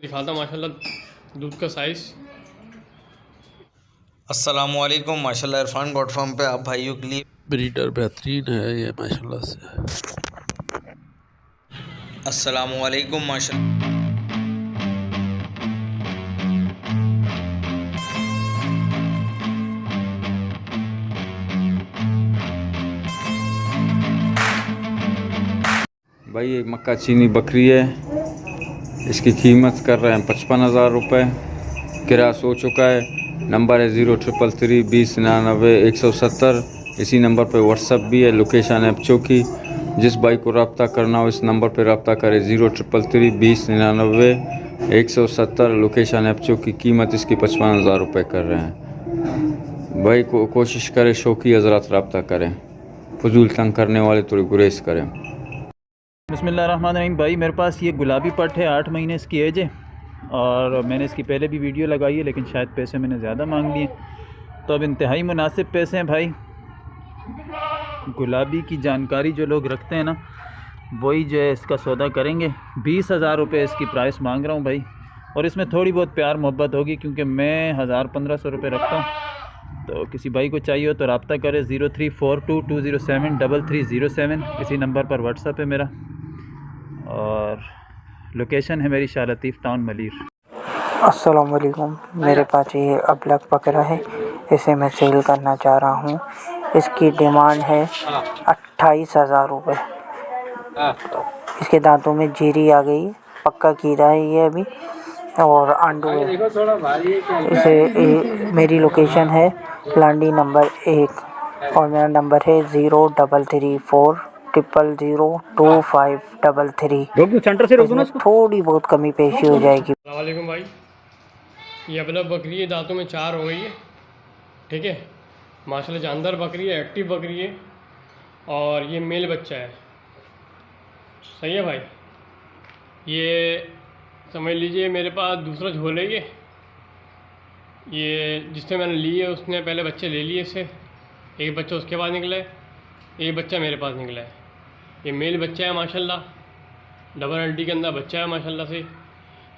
दिखाता माशाल्लाह दूध का साइज़। अस्सलामुअलैकुम। माशाल्लाह इरफान गॉड फार्म पे आप भाइयों के लिए ब्रीडर बेहतरीन है ये माशाल्लाह से। अस्सलामुअलैकुम। माशाल्लाह भाई ये मक्का चीनी बकरी है, इसकी कीमत कर रहे हैं 55,000 रुपये। किरास हो चुका है। नंबर है 03332099 इसी नंबर पे व्हाट्सअप भी है। लोकेशन है चौकी। जिस भाई को रब्ता करना हो इस नंबर पे रब्ता करे 03332099 लोकेशन है चौकी। कीमत इसकी 55,000 रुपये कर रहे हैं। भाई को कोशिश करें शौकी हजरात रब्ता करें, फजूल तंग करने वाले थोड़ी गुरेज करें। बिस्मिल्लाहिर्रहमानिर्रहीम। भाई मेरे पास ये गुलाबी पट है, 8 महीने इसकी एज है और मैंने इसकी पहले भी वीडियो लगाई है, लेकिन शायद पैसे मैंने ज़्यादा मांग दिए, तो अब इंतहाई मुनासिब पैसे हैं भाई। गुलाबी की जानकारी जो लोग रखते हैं ना वही जो है इसका सौदा करेंगे। 20,000 रुपये इसकी प्राइस मांग रहा हूँ भाई, और इसमें थोड़ी बहुत प्यार मोहब्बत होगी क्योंकि मैं 1,000-1,500 रुपये रखता हूँ। तो किसी भाई को चाहिए हो तो रब्ता करें 0342207337 इसी नंबर पर व्हाट्सअप है मेरा, और लोकेशन है मेरी शाह लतीफ़ टाउन मलीर। अस्सलाम वालेकुम। मेरे पास ये अबलग बकरा है, इसे मैं सेल करना चाह रहा हूँ। इसकी डिमांड है 28,000 रुपये। इसके दांतों में जीरी आ गई, पक्का कीड़ा है ये अभी, और आंडू है। मेरी लोकेशन है लांडी नंबर 1 और मेरा नंबर है 0334002533। थोड़ी बहुत कमी पेशी हो जाएगी। अस्सलामुअलैकुम भाई, ये अबलग बकरी है, दांतों में 4 हो गई है, ठीक है। माशाल्लाह जानदार बकरी है, एक्टिव बकरी है, और ये मेल बच्चा है। सही है भाई। ये समझ लीजिए मेरे पास दूसरा झोल है ये जिससे मैंने ली है उसने पहले बच्चे ले लिए इससे, एक बच्चा उसके बाद निकला है, एक बच्चा मेरे पास निकला है। ये मेल बच्चा है माशाल्लाह, डबल हड्डी के अंदर बच्चा है माशाल्लाह से।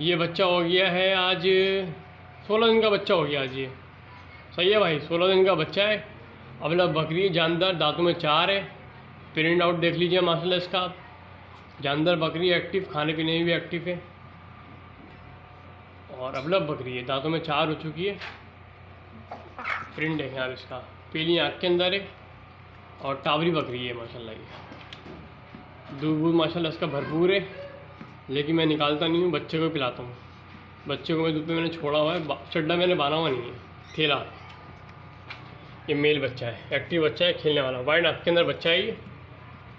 ये बच्चा हो गया है आज 16 दिन का बच्चा हो गया आज ये। सही है भाई, 16 दिन का बच्चा है। अबलग बकरी जानदार, दांतों में 4 है। प्रिंट आउट देख लीजिए माशाल्लाह इसका। जानदार बकरी एक्टिव, खाने पीने में भी एक्टिव है, और अबलग बकरी है, दांतों में 4 हो चुकी है। प्रिंट है यार इसका, पीली आँख के अंदर है, और टावरी बकरी है माशाल्लाह। ये दूध माशाल्लाह इसका भरपूर है, लेकिन मैं निकालता नहीं हूँ, बच्चे को पिलाता हूँ। बच्चे को मैं दूध पे मैंने छोड़ा हुआ है, चड्डा मैंने बांधा हुआ नहीं है, थैला। ये मेल बच्चा है, एक्टिव बच्चा है, खेलने वाला। वाइट आँख के अंदर बच्चा है ये,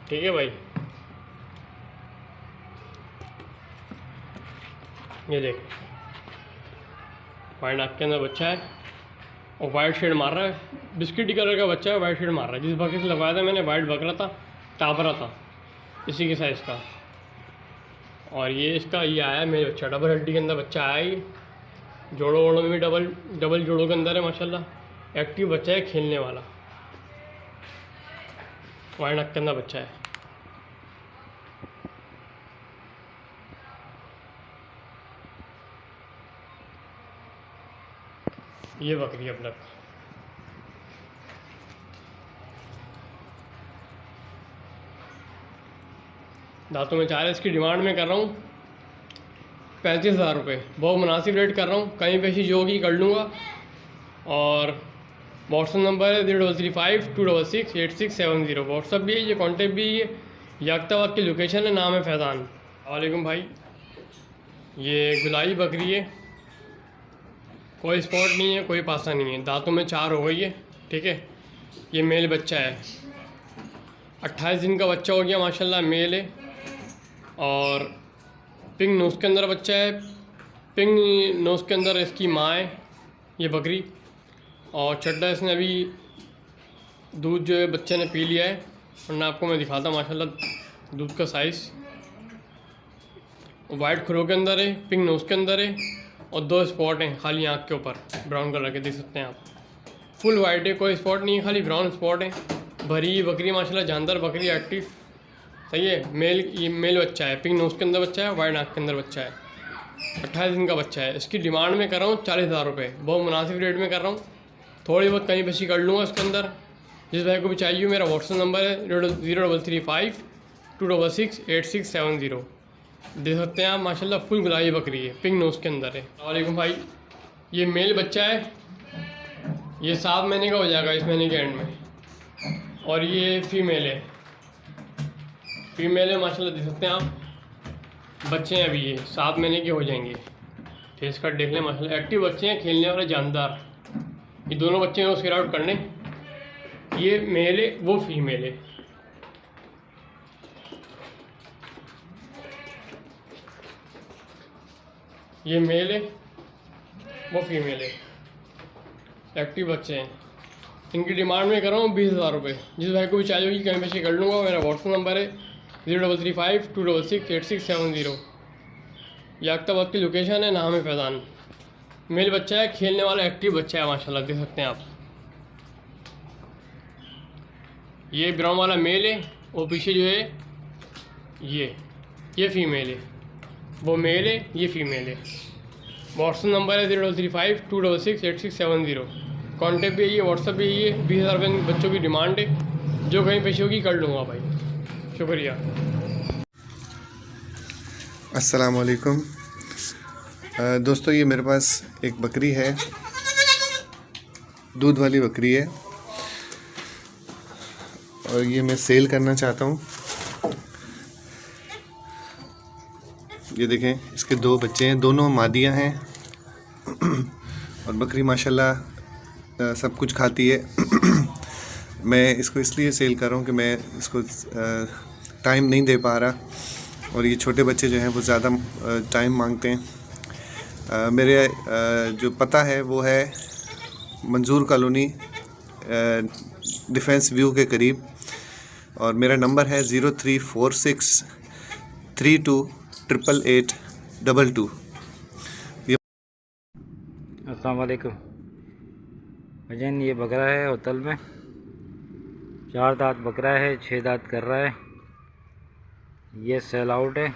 ठीक है भाई। ये देख, वाइट आँख के अंदर बच्चा है, और वाइट शेड मार रहा है। बिस्किटी कलर का बच्चा है, वाइट शेड मार रहा है। जिस बकरे से लगवाया था मैंने, वाइट बकरा था, टाबरा था, इसी के साइज़ का। और ये इसका ये आया मेरे बच्चा, डबल हड्डी के अंदर बच्चा आया। ये जोड़ों वोड़ों में भी डबल जोड़ों के अंदर है माशाल्लाह। एक्टिव बच्चा है, खेलने वाला। वाइट आँख के अंदर बच्चा है। ये बकरी अबलग दांतों में 4 है। इसकी डिमांड में कर रहा हूँ 35,000 रुपये। बहुत मुनासिब रेट कर रहा हूँ, कहीं पेशी जो होगी कर लूँगा। और व्हाट्सअप नंबर है 0335266870। व्हाट्सअप भी है, ये कॉन्टेक्ट भी है। याक्ताबाद की लोकेशन है, नाम है फैज़ान। वालेकुम भाई, ये गुलाई बकरी है, कोई स्पॉट नहीं है, कोई पासा नहीं है, दांतों में 4 हो गई है, ठीक है। ये मेल बच्चा है, 28 दिन का बच्चा हो गया माशाल्लाह, मेल है। और पिंक नोज़ के अंदर बच्चा है, पिंक नोज़ के अंदर इसकी माँ है ये बकरी। और चड्डा इसने अभी दूध जो है बच्चे ने पी लिया है, वरना आपको मैं दिखाता माशाल्लाह दूध का साइज़। वाइट खुरों के अंदर है, पिंक नोज़ के अंदर है, और 2 स्पॉट हैं खाली आँख के ऊपर, ब्राउन कलर के, देख सकते हैं आप। फुल वाइट है, कोई स्पॉट नहीं है, खाली ब्राउन स्पॉट है। भरी बकरी माशाल्लाह, जानदार बकरी, एक्टिव। सही है। मेल, ये मेल बच्चा है, पिंक नोज़ के अंदर बच्चा है, वाइट आँख के अंदर बच्चा है। 28 दिन का बच्चा है। इसकी डिमांड में कर रहा हूँ 40,000 रुपये, बहुत मुनासिब रेट में कर रहा हूँ। थोड़ी बहुत कहीं पेशी कर लूँगा इसके अंदर। जिस भाई को भी चाहिए मेरा व्हाट्सअप नंबर है 0335266870। देख सकते हैं आप, माशाल्लाह फुल गुलाबी बकरी है, पिंक नोज के अंदर है। वालेकुम भाई, ये मेल बच्चा है, ये 7 महीने का हो जाएगा इस महीने के एंड में। और ये फीमेल है, माशाल्लाह देख सकते हैं आप, बच्चे हैं अभी, ये 7 महीने के हो जाएंगे। फेस कट देख लें माशाल्लाह, एक्टिव बच्चे हैं, खेलने वाले जानदार। ये दोनों बच्चे हैं उसके आउट करने। ये मेल है, वो फीमेल है। ये मेल है, वो फीमेल है, एक्टिव बच्चे हैं। इनकी डिमांड में कर रहा हूँ 20,000 रुपये। जिस भाई को भी चाहिए होगी कहीं पेशी कर लूँगा। मेरा व्हाट्सअप नंबर है 0335266870। याक्ताबाद की लोकेशन है, नाम है फैज़ान। मेल बच्चा है, खेलने वाला एक्टिव बच्चा है माशाल्लाह, देख सकते हैं आप। ये ब्राउन वाला मेल है, और पीछे जो है ये फीमेल है। वो मेल है, ये फीमेल है। व्हाट्सअप नंबर है 0352668670। कॉन्टेक्ट भी यही है, व्हाट्सअप भी यही है। 20,000 रुपये बच्चों की डिमांड है, जो कहीं पेशी होगी कर लूँगा भाई। शुक्रिया। अस्सलाम वालेकुम दोस्तों, ये मेरे पास एक बकरी है, दूध वाली बकरी है, और ये मैं सेल करना चाहता हूँ। ये देखें, इसके 2 बच्चे हैं, दोनों मादियाँ हैं, और बकरी माशाल्लाह सब कुछ खाती है। मैं इसको इसलिए सेल कर रहा हूँ कि मैं इसको टाइम नहीं दे पा रहा, और ये छोटे बच्चे जो हैं वो ज़्यादा टाइम मांगते हैं। मेरे जो पता है वो है मंजूर कॉलोनी, डिफेंस व्यू के करीब, और मेरा नंबर है 0346328822। अस्सलाम वालेकुम भजन, ये बकरा है होटल में, 4 दांत बकरा है, 6 दांत कर रहा है। ये सेल आउट है।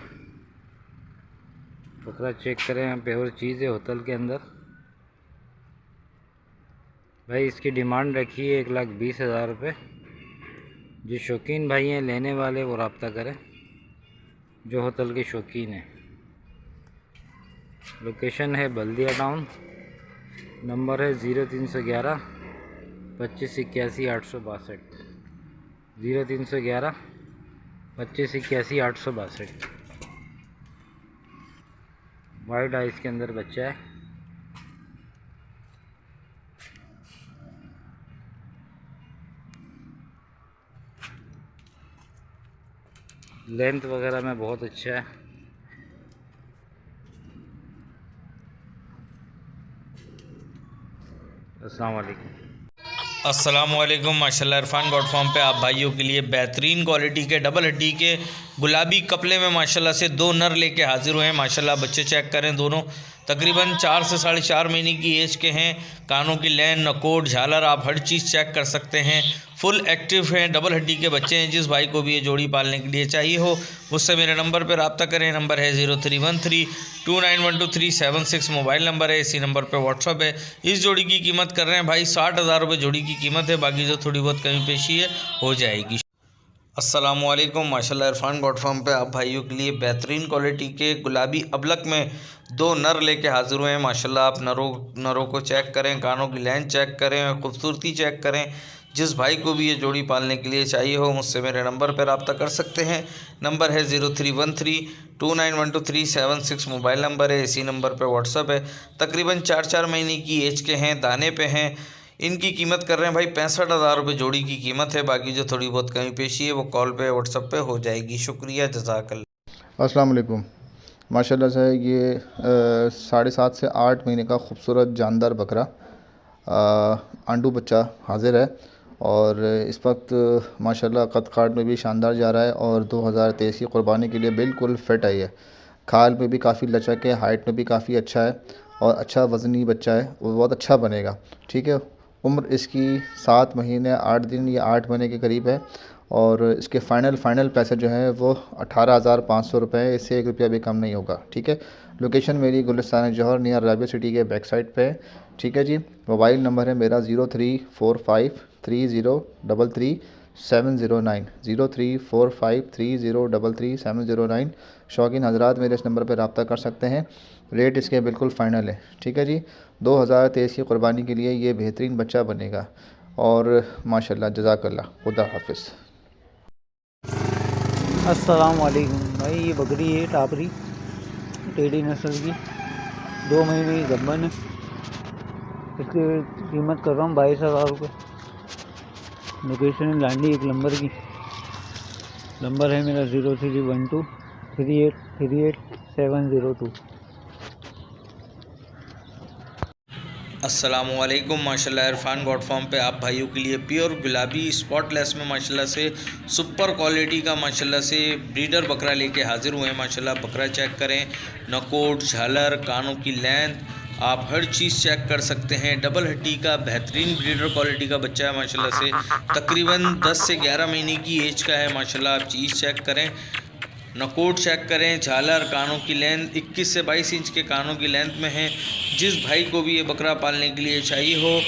बकरा चेक करें, यहाँ पे और चीज़ है होटल के अंदर। भाई इसकी डिमांड रखी है 1,20,000 रुपये। जो शौकीन भाई हैं लेने वाले वो रब्ता करें, जो होटल के शौकीन हैं। लोकेशन है बल्दिया टाउन। नंबर है 0311 25 81 862, 0311 25 81 862। वाइट आइस के अंदर बच्चा है। लेंथ वगैरह में बहुत अच्छा है। अस्सलाम वालेकुम। अस्सलामुअलैकुम। माशाल्लाह इरफान गॉड फार्म पे आप भाइयों के लिए बेहतरीन क्वालिटी के डबल हड्डी के गुलाबी कपले में माशाल्लाह से 2 नर लेके हाजिर हुए हैं। माशाल्लाह बच्चे चेक करें, दोनों तकरीबन 4 से 4.5 महीने की एज के हैं। कानों की लैन, नकोट, झालर, आप हर चीज़ चेक कर सकते हैं। फुल एक्टिव हैं, डबल हड्डी के बच्चे हैं। जिस भाई को भी ये जोड़ी पालने के लिए चाहिए हो मुझसे मेरे नंबर पर रब्ता करें। नंबर है 0313291237 मोबाइल नंबर है। इसी नंबर पर व्हाट्सअप है। इस जोड़ी की कीमत कर रहे हैं भाई 60,000 रुपये जोड़ी की कीमत है। बाकी जो थोड़ी बहुत कमी पेशी है हो जाएगी। अस्सलामुअलैकुम। माशाल्लाह इरफान गॉड फार्म पे आप भाइयों के लिए बेहतरीन क्वालिटी के गुलाबी अबलक में 2 नर लेके हाजिर हुए हैं। माशाल्लाह आप नरों को चेक करें, कानों की लाइन चेक करें, खूबसूरती चेक करें। जिस भाई को भी ये जोड़ी पालने के लिए चाहिए हो मुझसे मेरे नंबर पर रब्ता कर सकते हैं। नंबर है 0313291237 मोबाइल नंबर है। इसी नंबर पर व्हाट्सअप है। तकरीबन 4 महीने की एज के हैं, दाने पे हैं। इनकी कीमत कर रहे हैं भाई 65,000 रुपये जोड़ी की कीमत है। बाकी जो थोड़ी बहुत कमी पेशी है वो कॉल पे व्हाट्सअप पे हो जाएगी। शुक्रिया, जज़ाकल्लाह। अस्सलाम वालेकुम। माशाल्लाह से ये 7.5 से 8 महीने का खूबसूरत जानदार बकरा आंडू बच्चा हाजिर है, और इस वक्त माशाल्लाह कद काट में भी शानदार जा रहा है, और 2023 की क़ुरबानी के लिए बिल्कुल फ़िट है। ये खाल में भी काफ़ी लचक है, हाइट में भी काफ़ी अच्छा है, और अच्छा वज़नी बच्चा है, वो बहुत अच्छा बनेगा। ठीक है, उम्र इसकी 7 महीने 8 दिन या 8 महीने के करीब है, और इसके फ़ाइनल पैसे जो हैं वो 18,500 रुपये, इससे 1 रुपया भी कम नहीं होगा। ठीक है। लोकेशन मेरी गुलिस्तान जौहर नियर रेलवे सिटी के बैक साइड पे है। ठीक है जी। मोबाइल नंबर है मेरा 034530333709, 034530333709। शौकीन हजरात मेरे इस नंबर पर रब्ता कर सकते हैं। रेट इसके बिल्कुल फ़ाइनल है। ठीक है जी। 2023 की क़ुरबानी के लिए ये बेहतरीन बच्चा बनेगा। और माशाल्लाह, जज़ाकल्लाह, खुदा हाफिज़। अस्सलाम वालेकुम भाई, ये बकरी है टापरी टेढ़ी नस्ल की, 2 महीने की गब्बन है। इसकी कीमत कर रहा हूँ 22,000 रुपये। लोकेशन है लांडी 1 नंबर की। नंबर है मेरा 03123838 अस्सलामुअलैकुम। माशाल्लाह इरफान गॉड फार्म पे आप भाइयों के लिए प्योर गुलाबी स्पॉटलेस में माशाल्लाह से सुपर क्वालिटी का माशाल्लाह से ब्रीडर बकरा लेके हाजिर हुए हैं। माशाल्लाह बकरा चेक करें, नकोट, झालर, कानों की लेंथ, आप हर चीज़ चेक कर सकते हैं। डबल हड्डी का बेहतरीन ब्रीडर क्वालिटी का बच्चा है माशाल्लाह से। तकरीबन 10 से 11 महीने की एज का है माशाल्लाह। आप चीज़ चेक करें, नकोट चेक करें, झालर, कानों की लेंथ 21 से 22 इंच के कानों की लेंथ में है। जिस भाई को भी ये बकरा पालने के लिए चाहिए हो,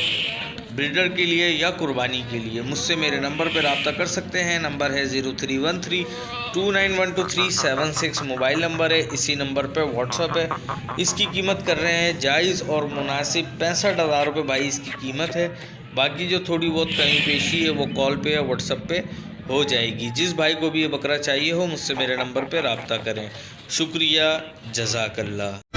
ब्रीडर के लिए या कुर्बानी के लिए, मुझसे मेरे नंबर पर रब्ता कर सकते हैं। नंबर है 0313291237 मोबाइल नंबर है। इसी नंबर पर व्हाट्सअप है। इसकी कीमत कर रहे हैं जायज़ और मुनासिब 65,000 रुपये भाई इसकी कीमत है। बाकी जो थोड़ी बहुत कमी पेशी है वो कॉल पे या व्हाट्सअप पे हो जाएगी। जिस भाई को भी ये बकरा चाहिए हो, मुझसे मेरे नंबर पे रब्ता करें। शुक्रिया, जज़ाकल्लाह।